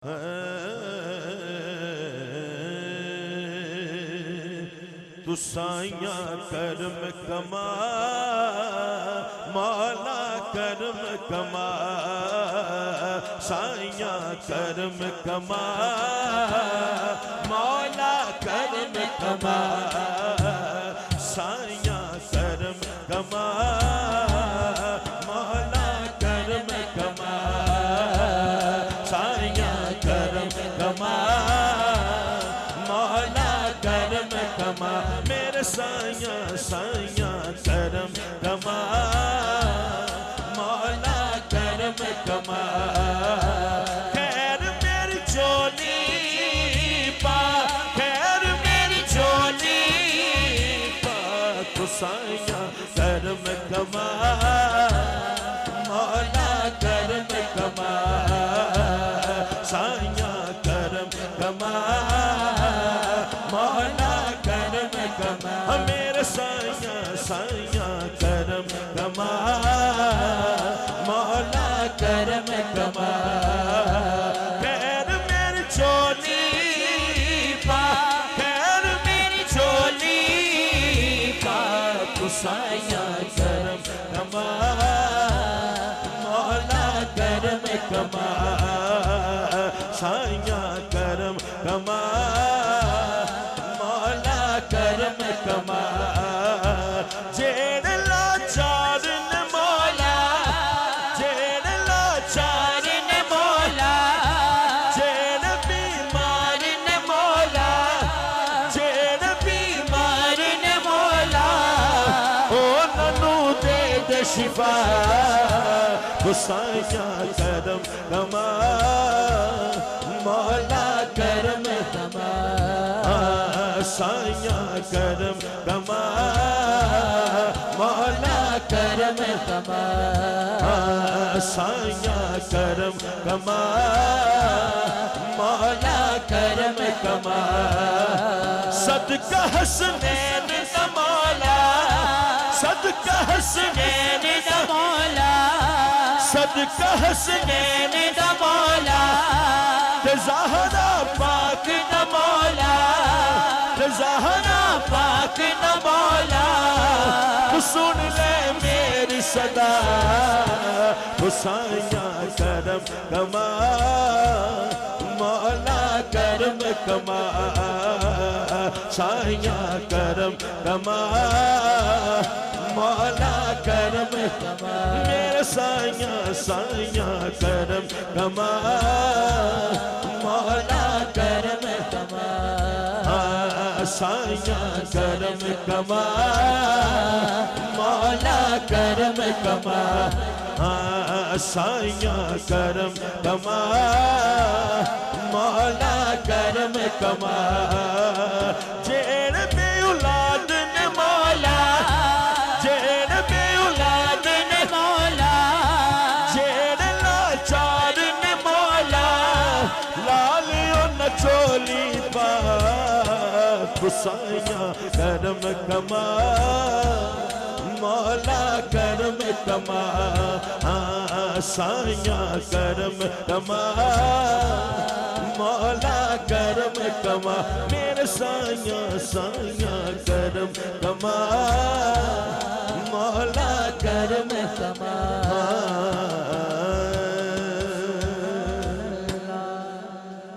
तू साइयां करम कमा मौला करम कमा साइयां करम कमा मौला करम कमा साइयां करम कमा मौला करम कमा साइयां करम कमा मौला करम कमा मेरे साइयां साइयां करम कमा मौला करम कमा खैर मेरी चोली पा खैर मेरी चोली पा तो साइयां करम कमा मौला करम कमा साइयां करम कमा मौला करम कमा मेरे साइयां साइयां करम कमा मौला करम कमा खैर मेरी चोली पा खैर मेरी चोली पा तू साइयां करम कमा मौला करम कमा साइयां करम कमा मौला करम कमा जेड़ लाचार ने मौला जेड़ लाचार ने मौला जेड़ बीमार ने मौला जेड़ बीमार ने मौला ओ ननू दे दे शिफा साइयां करम कमा मौला करम कमा साइयां करम कमा मौला करम कमा साइयां करम कमा मौला करम कमा सदका हसनैन दा मौला सदका हसनैन दा मौला सदका हसनैन दा मौला ज़हरा पाक न मौला ज़हरा पाक न मौला सुन ले मेरी सदा साइयां करम कमा मौला करम कमा साइयां करम कमा मौला करम कमा मेरे साइयां साइयां करम कमा मौला करम कमा साइयां करम कमा मौला करम कमा साइयां करम कमा मौला करम कमा जेड़ बे औलाद ने मौला जेड़ बे औलाद ने मौला जेड़ लाचार ने मौला लालियो न चोली पा साइयां करम कमा मौला करम कमा साइयां करम कमा मौला करम कमा मेरे साइयां साइयां करम कमा मौला करम कमा